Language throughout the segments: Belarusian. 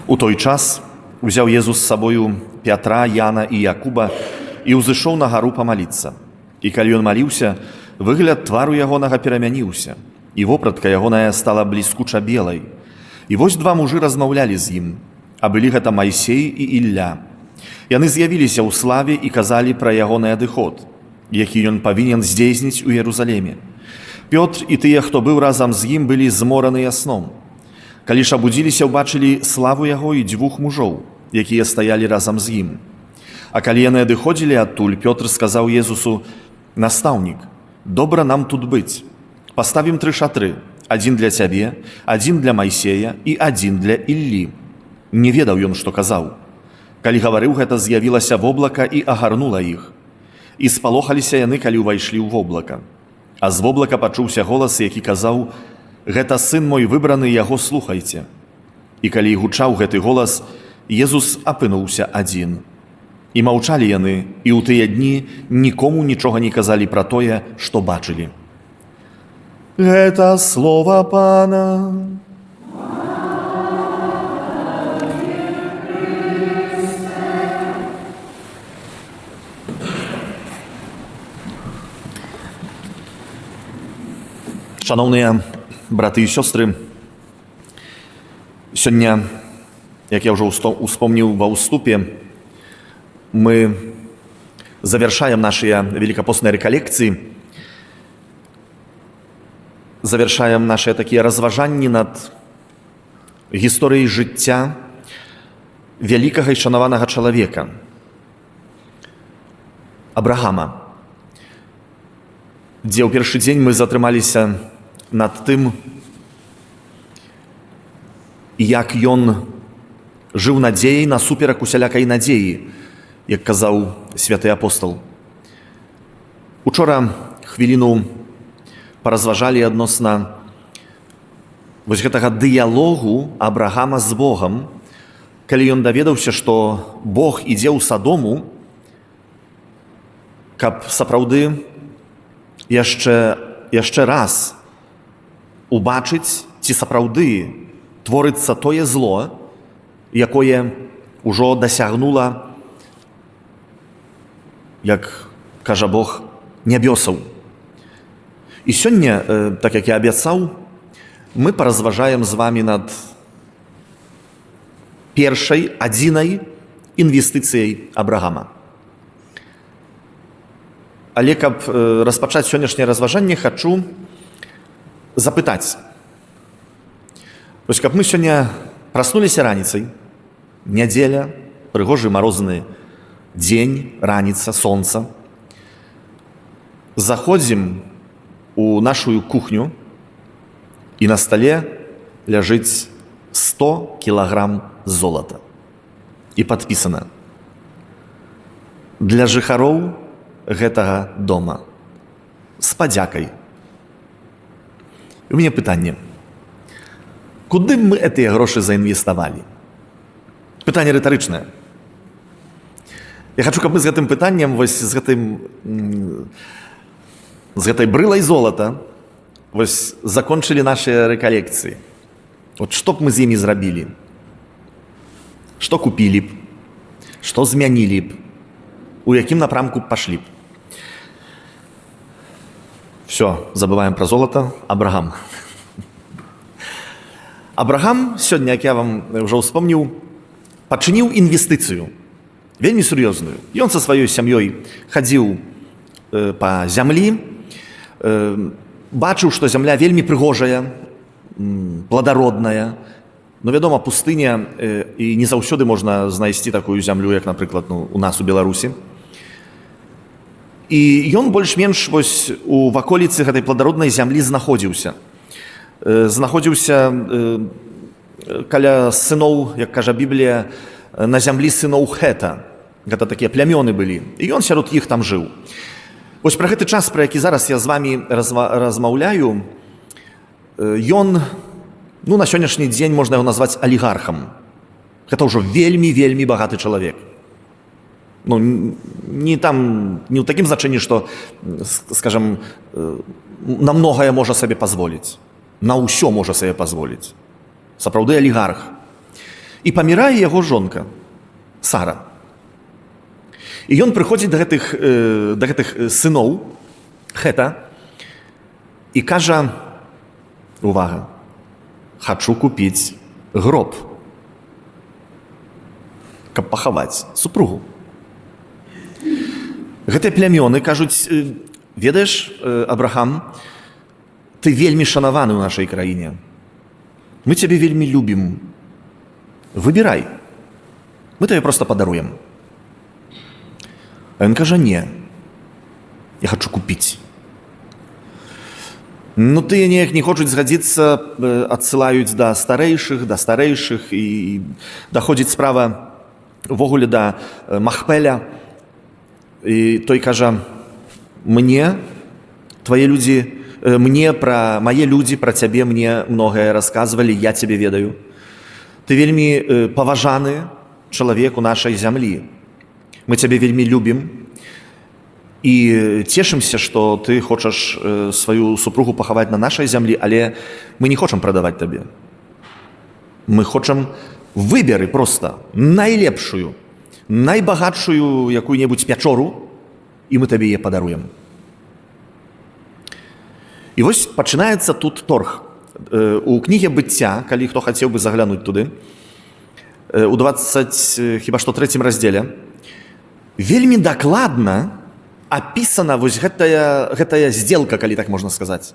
У той час узяў Езус з сабою Пятра, Яна і Якуба і ўзышоў на гару памаліцца. І калі ён маліўся, выгляд твару ягонага перамяніўся, і вопратка ягоная стала бліскуча белай. І вось два мужы размаўлялі з ім, а былі гэта Майсей і Ілля. Яны з'явіліся ў славе і казалі пра ягоны адыход, які ён павінен здзейсніць у Єрусалеме. Пётр і тыя, хто быў разам з ім, былі змораныя сном. Калі ж абудзіліся, убачылі славу яго і дзвюх мужоў, якія стаялі разам з ім. А калі яны адыходзілі адтуль, Пётр сказаў Езусу: «Настаўнік, добра нам тут быць. Паставім 3 шатры, адзін для цябе, адзін для Майсея і адзін для Іллі». Не ведаў ён, што казаў. Калі гаварыў гэта, з'явілася воблака і агарнула іх. І спалохаліся яны, калі ўвайшлі ў воблака. А з воблака пачуўся голас, які казаў: «Гэта сын мой выбраны, яго слухайце». І калі гучаў гэты голас, Езус апынуўся адзін. І маўчалі яны, і ў тыя дні нікому нічога не казалі пра тое, што бачылі. Гэта слова Пана. Шановныя браты і сёстры, сёння, як я ўжо успомніў ва ўступе, мы завершаем нашыя великапостныя рэкалекцыі, завершаем нашыя такія разважанні над гісторыяй жыцця вялікага і шанаванага чалавека Абрахама, дзе ў першы дзень мы затрымаліся над тым, як ён жыў надзеяй насуперак усялякай надзеі, як казаў святы апостол. Учора хвіліну паразважалі адносна вось гэтага дыялогу Абрахама з Богам, калі ён даведаўся, што Бог ідзе ў Садому, каб сапраўды яшчэ раз убачыць, ці сапраўды творыцца тое зло, якое ўжо дасягнула, як кажа Бог, нябёсаў. І сёння, так як я абяцаў, мы паразважаем з вамі над першай адзінай інвестыцыяй Абрахама. Але каб распачаць сённяшняе разважанне, хачу запытаць. Вось каб мы сёння праснуліся раніцай, нядзеля, прыгожы марозны дзень, раніца, сонца, заходзім у нашу кухню, і на стале ляжыць 100 кілаграм золата. І падпісана: «Для жыхароў гэтага дома. З падзякай». У мяне пытанне: куды б мы гэтыя грошы заінвеставалі? Пытанне рытарычнае. Я хачу, каб мы з гэтым пытаннем, вось з гэтай брылай золата, вось закончылі нашыя рэкалекцыі. От што б мы з імі зрабілі? Што купілі б? Што змянілі б? У якім напрамку б пашлі б? Все, забываем про золото. Абрахам. Абрахам сёння, як я вам ўжо ўспомніў, пачыніў інвестыцыю, вельмі сур'ёзную. Ён са сваёй сям'ёй хадзіў па зямлі, бачыў, што зямля вельмі прыгожая, плодародная, но, вядома, пустыня, і не заўсёды можна знайсці такую зямлю, як, напрыклад, у нас у Беларусі. І ён больш-менш вось у ваколіцы гэтай плодароднай зямлі знаходзіўся. Знаходзіўся каля сыноў, як кажа Біблія, на зямлі сыноў Хета. Гэта такія плямёны былі. І ён сярод іх там жыў. Вось пра гэты час, пра які зараз я з вамі размаўляю, ён, на сённяшні дзень можна яго назваць алігархам. Гэта ўжо вельмі багаты чалавек. Не ў такім значэнні, што, скажам, на многае можа сабе пазволіць. На ўсё можа сабе пазволіць. Сапраўды алігарх. І памірае яго жонка, Сара. І ён прыходзіць да гэтых сыноў, Хета, і кажа, увага, хачу купіць гроб, каб пахаваць супругу. Гэтыя плямёны кажуць, ведаеш, Абрахам, ты вельмі шанаваны ў нашай краіне. Мы цябе вельмі любім. Выбірай. Мы табе проста падаруем. А ён кажа, не. Я хачу купіць. Ну, тыя неяк не хочуць згадзіцца, адсылаюць да старэйшых, і даходзіць справа увогуле да Махпеля. І той кажа, мне, твае людзі, мае людзі пра цябе мне многае расказвалі, я цябе ведаю. Ты вельмі паважаны чалавек у нашай зямлі. Мы цябе вельмі любім і цешымся, што ты хочаш сваю супругу пахаваць на нашай зямлі, але мы не хочам прадаваць табе. Мы хочам, выберы проста найлепшую, найбагатшую якую-небудзь пячору, і мы табе яе падаруем. І вось пачынаецца тут торг. У кнізе быцця, калі хто хацеў бы заглянуць туды, у 23 раздзеле, вельмі дакладна апісана вось гэтая здзелка, калі так можна сказаць.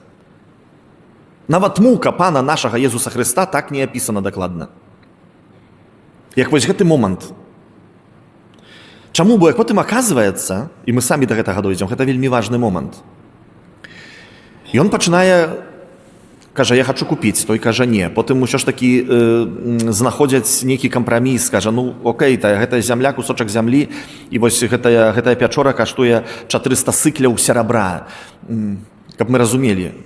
Нават мука Пана нашага Езуса Хрыста так не апісана дакладна. Як вось гэты момант. Чаму? Бо як потым аказваецца, і мы самі да гэтага дойдзем, гэта вельмі важны момант. І ён пачынае, кажа, я хачу купіць, той кажа, не. Потым усё ж такі знаходзяць нейкі кампраміс, кажа, ну, окей, гэта зямля, кусочак зямлі, і вось гэтая пячора каштуе 400 сыкляў серабра. Каб мы разумелі.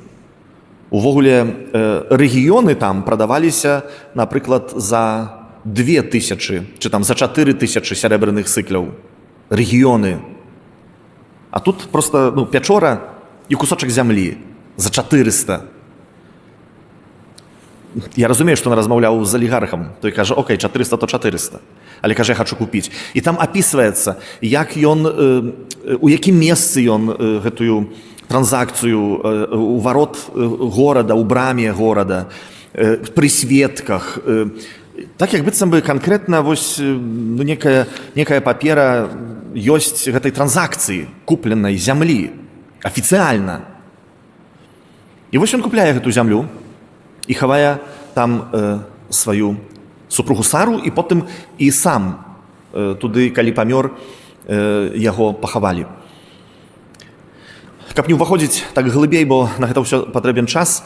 Увогуле, рэгіёны там прадаваліся, напрыклад, за 2000, чи там за 4000 серебряных сыкляў. Рэгіёны. А тут проста, ну, пячора і кусочак зямлі. За 400. Я разумею, што ён размаўляў з алігархам. Той кажа, окей, 400 то 400. Але кажа, я хачу купіць. І там апісваецца, як ён, у якім месцы ён гэтую транзакцыю у варот горада, у браме горада, пры сведках. Так, як быццам бы канкрэтна вось, ну, некая папера ёсць гэтай транзакцыі, купленай зямлі, афіцыяльна. І вось ён купляе гэту зямлю і хавае там сваю супругу Сару, і потым і сам туды, калі памёр, яго пахавалі. Каб не ўваходзіць так глыбей, бо на гэта ўсё патрэбен час,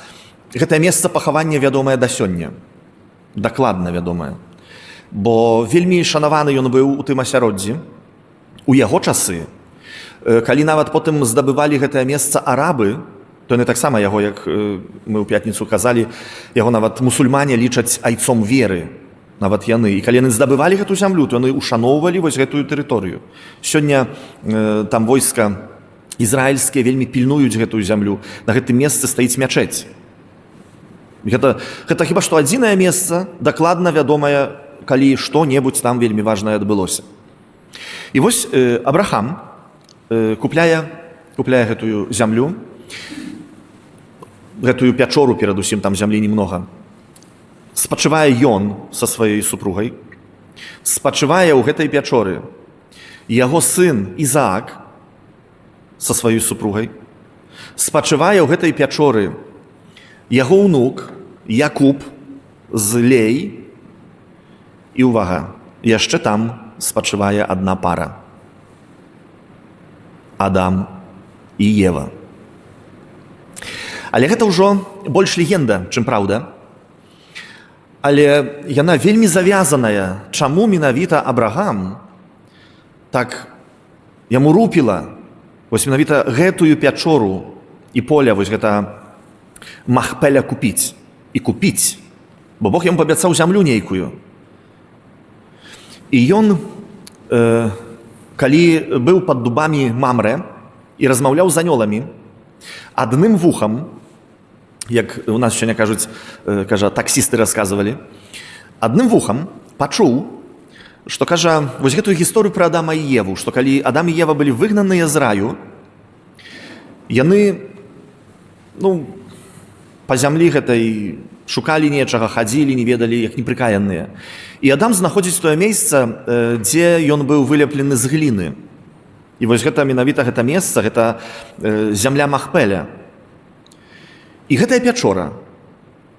гэтае месца пахавання вядомае да сёння. Дакладна вядомае. Бо вельмі шанаваны ён быў у тым асяроддзі. У яго часы, калі нават потым здабывалі гэтае месца арабы, то яны таксама яго, як мы ў пятніцу казалі, яго нават мусульмане лічаць айцом веры, нават яны. І калі яны здабывалі гэту зямлю, то яны ушаноўвалі вось гэтую тэрыторыю. Сёння там войска ізраільскія вельмі пільнуюць гэтую зямлю. На гэтым месцы стаіць мячэць. Гэта хіба што адзінае месца, дакладна вядомае, калі што-небудзь там вельмі важнае адбылося. І вось Абрахам купляе гэтую зямлю, гэтую пячору, перадусім, там зямлі немнога. Спачывае ён са сваёй супругай, спачывае ў гэтай пячоры яго сын Ізаак са сваёй супругай, спачывае ў гэтай пячоры яго ўнук Якуб з Лей, і, увага, яшчэ там спачывае адна пара. Адам і Ева. Але гэта ўжо больш легенда, чым праўда. Але яна вельмі завязаная, чаму менавіта Абрагам так яму рупіла вось менавіта гэтую пячору і поля, вось гэта Махпеля купіць. І купіць. Бо Бог яму пабяцаў зямлю нейкую. І ён, калі быў пад дубамі Мамрэ і размаўляў з анёламі, адным вухам, як у нас сёння кажуць, таксісты расказвалі, адным вухам пачуў, што кажа вось гэтую гісторыю пра Адама і Еву, што калі Адам і Ева былі выгнаныя з раю, яны па зямлі гэтай шукалі нечага, хадзілі, не ведалі, як непрыкаяныя. І Адам знаходзіць тое месца, дзе ён быў вылеплены з гліны. І вось гэта менавіта гэта месца, гэта зямля Махпеля. І гэтая пячора.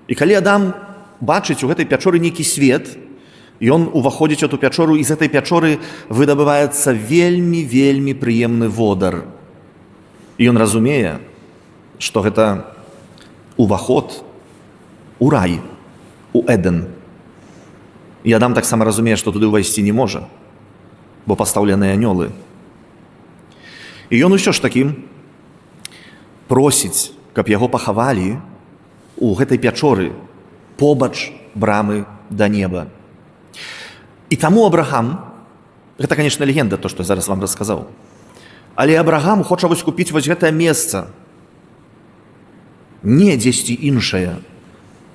І калі Адам бачыць у гэтай пячоры нейкі свет, ён уваходзіць у ту пячору, і з гэтай пячоры выдабываецца вельмі прыемны водар. І ён разумее, што гэта уваход у рай, у Эден. І Адам таксама разумее, што туды ўвайсці не можа, бо пастаўленыя анёлы. І ён усё ж такі просіць, каб яго пахавалі у гэтай пячоры побач брамы да неба. І таму Абрахам, гэта, канечне, легенда, то, што я зараз вам расказаў, але Абрахам хоча вось купіць вось гэтае месца, не дзесьці іншае,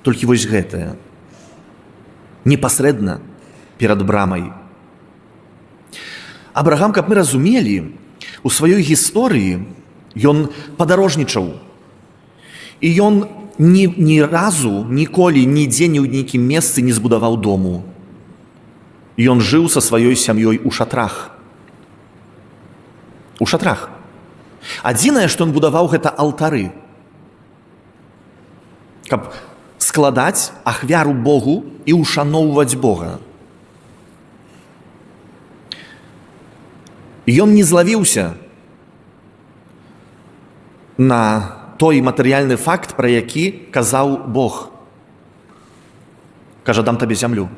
толькі вось гэтае, непасрэдна перад брамай. Абрахам, каб мы разумелі, у сваёй гісторыі ён падарожнічаў, і ён ні разу, ніколі, нідзе, ні ў нейкім месцы не збудаваў дому. Ён жыў са сваёй сям'ёй у шатрах. У шатрах. Адзінае, што ён будаваў, гэта алтары, каб складаць ахвяру Богу і ушаноўваць Бога. Ён не злавіўся на той матэрыяльны факт, пра які казаў Бог. Кажа, дам табе зямлю.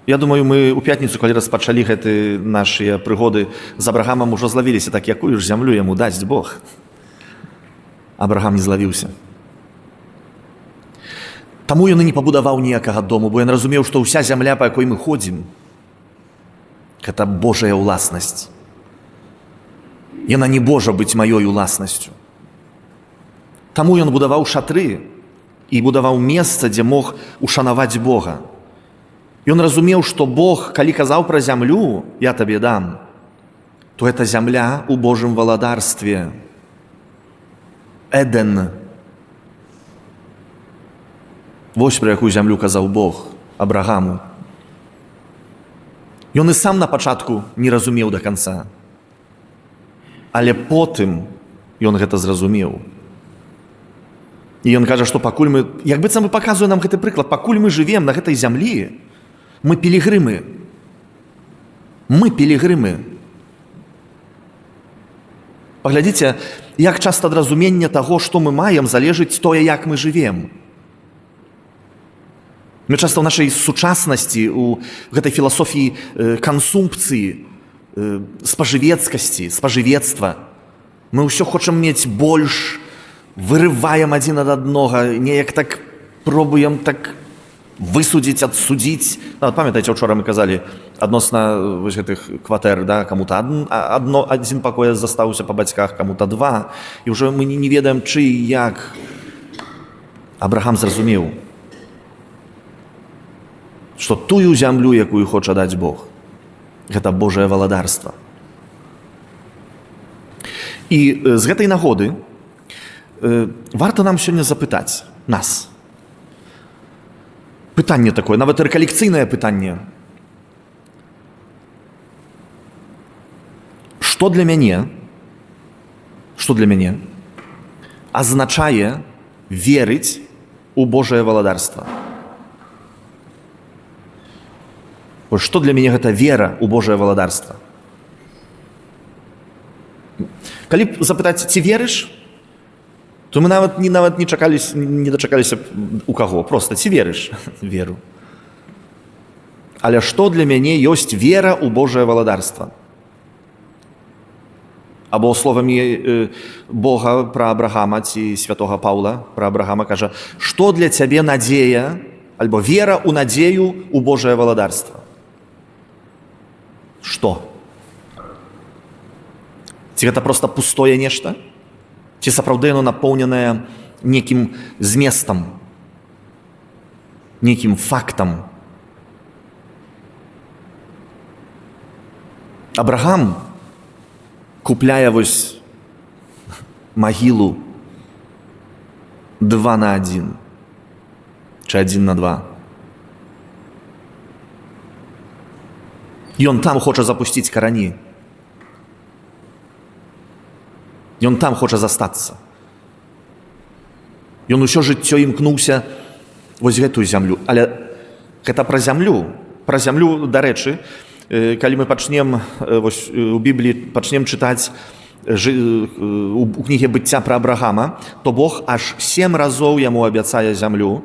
Я думаю, мы ў пятніцу, калі распачалі гэты нашыя прыгоды з Абрахамам, ужо злавіліся, так якую ж зямлю яму дасць Бог. Абрахам не злавіўся. Таму ён і не пабудаваў ніякага дому, бо ён разумеў, што ўся зямля, па якой мы ходзім, гэта Божая ўласнасць. Яна не можа быць маёй уласнасцю. Таму ён будаваў шатры і будаваў месца, дзе мог ушанаваць Бога. Ён разумеў, што Бог, калі казаў пра зямлю, я табе дам, то гэта зямля ў Божым валадарстве. Эден. Вось пра якую зямлю казаў Бог Абрахаму. Ён і сам на пачатку не разумеў да канца. Але потым ён гэта зразумеў. І ён кажа, што пакуль мы, як быццам бы паказвае нам гэты прыклад, пакуль мы жывем на гэтай зямлі, мы пілігрымы. Мы пілігрымы. Паглядзіце, як часта ад разумення таго, што мы маем, залежыць тое, як мы жывем. Мы часта ў нашай сучаснасці, у гэтай філасофіі кансумпцыі, спажывецкасці, спажывецтва, мы ўсё хочам мець больш, вырываем адзін ад аднога, неяк так пробуем так высудзіць, адсудзіць. Памятаеце, учора мы казалі адносна гэтых кватэр, да, каму-то адзін пакой застаўся па бацьках, каму-то два, і ўжо мы не ведаем, чый і як. Абрахам зразумеў, што тую зямлю, якую хоча даць Бог, гэта Божае валадарства. І з гэтай нагоды варта нам сёння запытаць нас. Пытанне такое, нават рэкалекцыйнае пытанне. Што для мяне азначае верыць у Божае валадарства? Што для мяне гэта вера ў Божае валадарства? Калі запытаць, ці верыш, то мы нават не дачакаліся у каго. Проста, ці верыш? Веру. Але што для мяне ёсць вера ў Божае валадарства? Або словамі Бога пра Абрахама ці святога Паўла пра Абрахама кажа, што для цябе надзея, альбо вера ў надзею ў Божае валадарства? Што? Ці гэта проста пустое нешта? Ці сапраўды яно напоўненае некім зместам, некім фактам? Абрагам купляе вось магілу 2:1 чи 1:2. Ён там хоча запусціць карані. Ён там хоча застацца. Ён усё жыццё імкнуўся вось гэтую зямлю. Але гэта пра зямлю. Пра зямлю, дарэчы, калі мы пачнем вось, у Бібліі пачнем чытаць у кнізе быцця пра Абрагама, то Бог аж 7 разоў яму абяцае зямлю.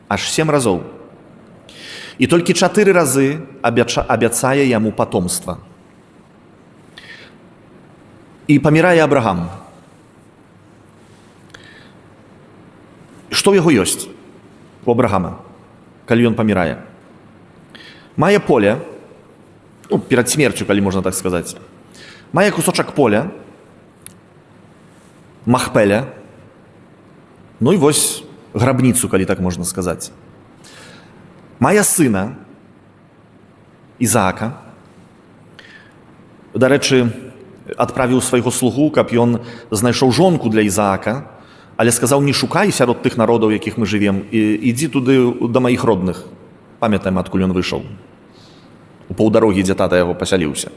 Аж 7 разоў. І толькі 4 разы абяцае яму патомства. І памірае Абрагам. Што ў яго ёсць у Абрагама, калі ён памірае? Мае поле, перад смерцю, калі можна так сказаць. Мае кусочак поля, Махпеля, і вось грабніцу, калі так можна сказаць. Мае сына, Ізаака. Дарэчы, адправіў свайго слугу, каб ён знайшоў жонку для Ізаака, але сказаў, не шукай сярод тых народаў, якіх мы жывем, ідзі туды да маіх родных. Памятаем, адкуль ён выйшаў. У паўдарогі, дзе тата яго пасяліўся.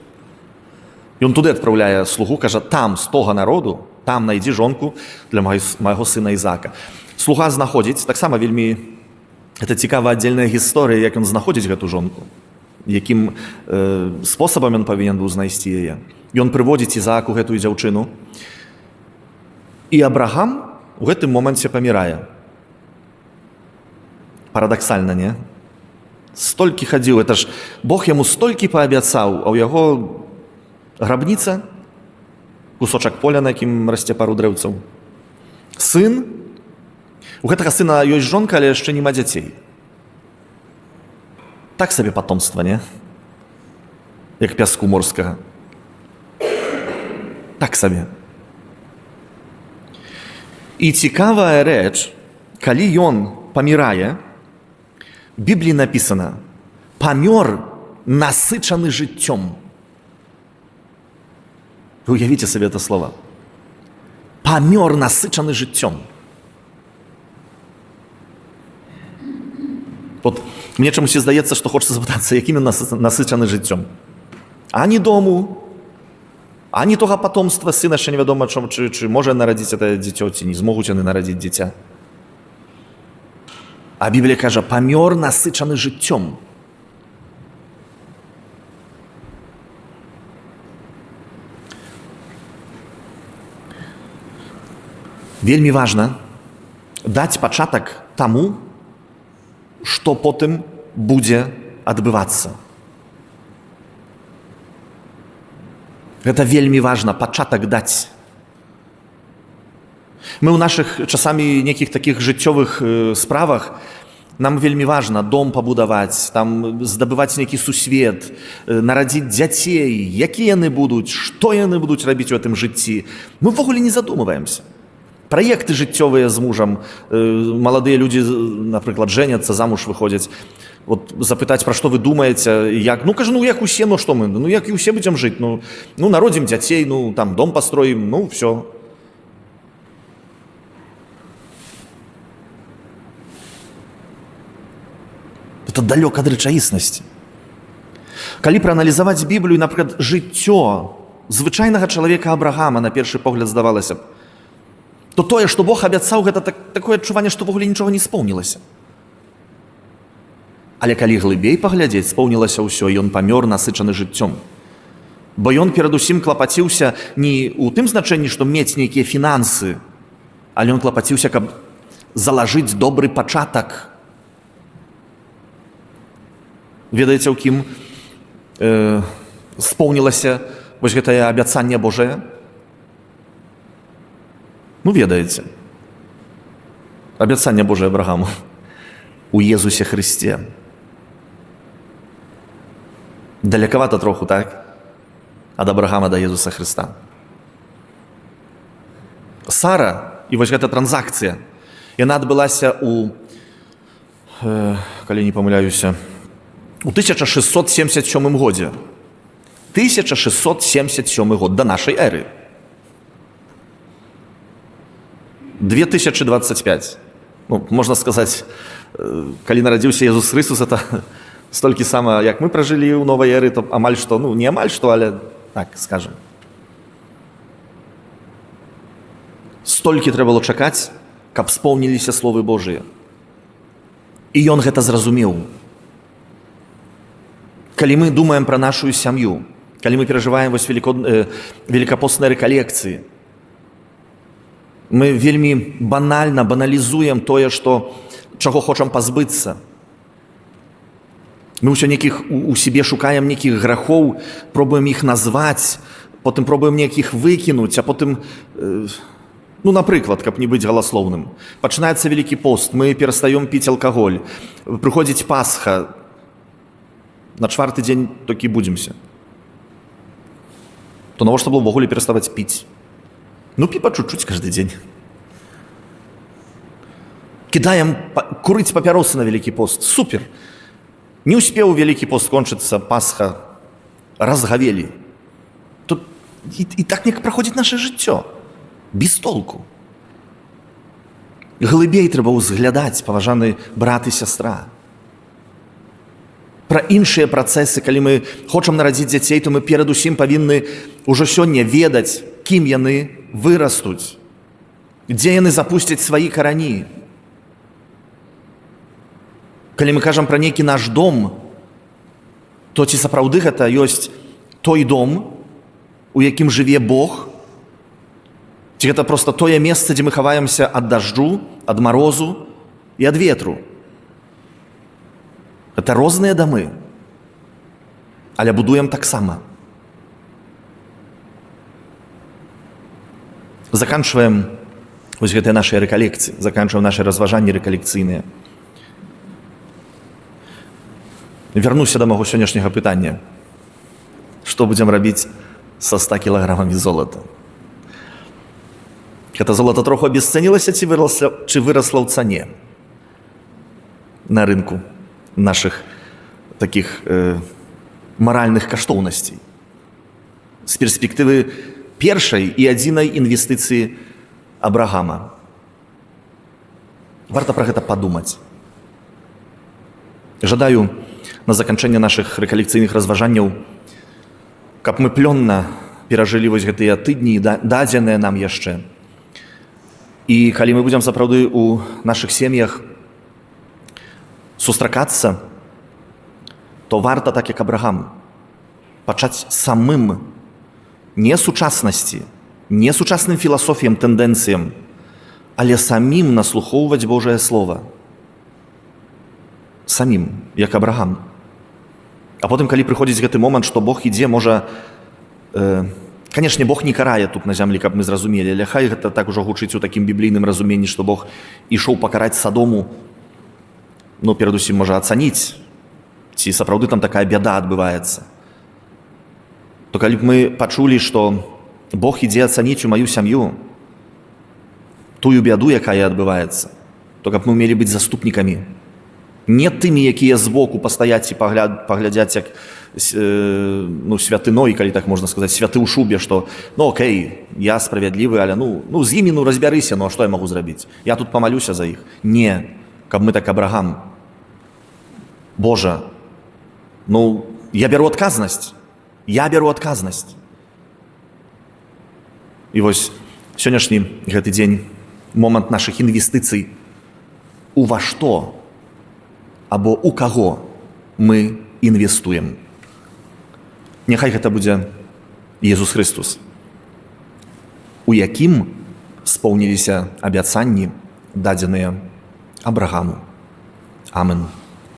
Ён туды адпраўляе слугу, кажа, там, з тога народу, там найдзі жонку для майго сына Ізаака. Слуга знаходзіць, таксама вельмі гэта цікавая аддзельная гісторыя, як ён знаходзіць гэту жонку, якім спосабам ён павінен быў знайсці яе. Ён прыводзіць Ізааку гэтую дзяўчыну, і Абрагам у гэтым моманце памірае. Парадаксальна, не? Столькі хадзіў, это ж Бог яму столькі паабяцаў, а ў яго грабніца, кусочак поля, на якім расце пару дрэўцаў. Сын. У гэтага сына ёсць жонка, але яшчэ няма дзяцей. Так сабе патомства, не? Як пяску морскага. Так сабе. І цікавая рэч, калі ён памірае, в Бібліі напісана, памёр насычаны жыццём. Вы уявіце сабе это слово. Памёр насычаны жыццём. Вот мне чамусь здаецца, што хочацца запытацца, якім ён насычаны жыццём. Ані дому, ані тога патомства сына, яшчэ невядома, чи можа нарадзіць это дзіцё, ці не змогуць яны нарадзіць дзіця. А Біблія кажа, памёр насычаны жыццём. Вельмі важна даць пачатак таму, што потым будзе адбывацца. Гэта вельмі важна, пачатак даць. Мы ў нашых часамі нейкіх такіх жыццёвых справах, нам вельмі важна дом пабудаваць, там здабываць нейкі сусвет, нарадзіць дзяцей, якія яны будуць, што яны будуць рабіць у гэтым жыцці. Мы ўвогуле не задумываемся. Праекты жыццёвыя з мужам, маладыя людзі, напрыклад, женяцца, замуж выходзяць. Вот запытаць, пра што вы думаеце, як? Кажу, як усе, што мы? Як і ўсе будзем жыць? Народзім дзяцей, там дом пастроім, всё. Это далёк ад рэчаіснасці. Калі прааналізаваць Біблію, напрыклад, жыццё звычайнага чалавека Абрагама, на першы погляд здавалася б, то тое, што Бог абяцаў, гэта такое адчуванне, што ввогуле нічога не споўнілася. Але калі глыбей паглядзець, споўнілася ўсё, і ён памёр насычаны жыццём. Бо ён перадусім клапаціўся не ў тым значэнні, што мець нейкія фінансы, але ён клапаціўся, каб залажыць добры пачатак. Ведаеце, у кім споўнілася вось гэтае абяцанне Божае? Ведаеце. Абяцанне Божае Абрагаму. У Езусе Хрысце. Далекавата троху, так? Ад Абрагама да Езуса Хрыста. Сара, і вось гэта транзакцыя, яна адбылася калі не памыляюся, у 1677 годзе. 1677 год до нашей эры. 2025. Ну, можна сказаць, калі нарадзіўся Езус Христос, это столькі сама, як мы пражылі ў новай эры, то амаль што, ну, не амаль што, але так, скажем. Столькі трэба было чакаць, каб споўніліся словы Божыя. І ён гэта зразумеў. Калі мы думаем пра нашу сям'ю, калі мы перажываем вось великапостныя рэкалекцыі, мы вельмі баналізуем тое, чаго хочам пазбыцца. Мы ўсё у сябе шукаем нейкіх грахоў, пробуем іх назваць, потым пробуем нейкіх выкінуць, а потым, ну, напрыклад, каб не быць галаслоўным. Пачынаецца Вялікі пост, мы перастаём піць алкаголь, прыходзіць Пасха, на 4-й дзень толькі будземся. То навошта было ўвогуле пераставаць піць? Ну, пі па чуть-чуть каждый день. Кидаем курыць папяросы на Вялікі пост. Супер. Не успеў Вялікі пост кончыцца, Пасха, разгавелі. Тут і так не праходзіць наше жыццё. Без толку. Глыбей трэба ўзглядаць, паважаны брат і сястра. Пра іншыя працэсы, калі мы хочам нарадзіць дзяцей, то мы перадусім павінны ўжо сёння ведаць, кім яны вырастуць, дзе яны запусцяць свае карані. Калі мы кажам пра нейкі наш дом, то ці сапраўды гэта ёсць той дом, у якім жыве Бог, ці гэта проста тое месца, дзе мы хаваемся ад дажджу, ад марозу і ад ветру. Гэта розныя дамы, але будуем таксама. Заканчваем вось гэтыя нашыя рэкалекцыі, заканчваем нашы разважанні рэкалекцыйныя. Вярнуся да майго сённяшняга пытання. Што будзем рабіць са 100 кілаграмамі золата? Гэта золата троху абесцэнілася ці вырасла ў цане на рынку нашых такіх маральных каштоўнасцей? З перспектывы першай і адзінай інвестыцыі Абрагама. Варта пра гэта падумаць. Жадаю на заканчэнне нашых рэкалекцыйных разважанняў, каб мы плённа перажылі вось гэтыя тыдні, дадзеныя нам яшчэ. І калі мы будзем сапраўды ў нашых сем'ях сустракацца, то варта, так як Абрагам, пачаць самым не сучаснасці, не сучасным філасофіям, тэндэнцыям, але самім наслухоўваць Божае Слова. Самім, як Абрагам. А потым, калі прыходзіць гэты момант, што Бог ідзе, можа, канешне, Бог не карае тут на зямлі, каб мы зразумелі, але хай гэта так ужо гучыць у такім біблійным разуменні, што Бог ішоў пакараць Садому, ну, перадусім, можа, ацаніць, ці сапраўды там такая бяда адбываецца. То калі б мы пачулі, што Бог ідзе ацаніць у маю сям'ю, тую бяду, якая адбываецца, то каб мы ўмелі быць заступнікамі. Не тымі, якія збоку пастаяць і паглядзяць, як святы Ной, калі так можна сказаць, святы ў шубе, што, ну, окей, я справядлівы, але, ну, з імі, ну, разбярыся, ну, а што я магу зрабіць? Я тут памалюся за іх. Не, каб мы так Абрагам. Божа, ну, я бяру адказнасць. Я бяру адказнасць. І вось сённяшні гэты дзень, момант нашых інвестыцый у ва што або у каго мы інвестуем. Няхай гэта будзе Езус Христос, у якім споўніліся абяцанні, дадзеныя Абрагаму. Амен.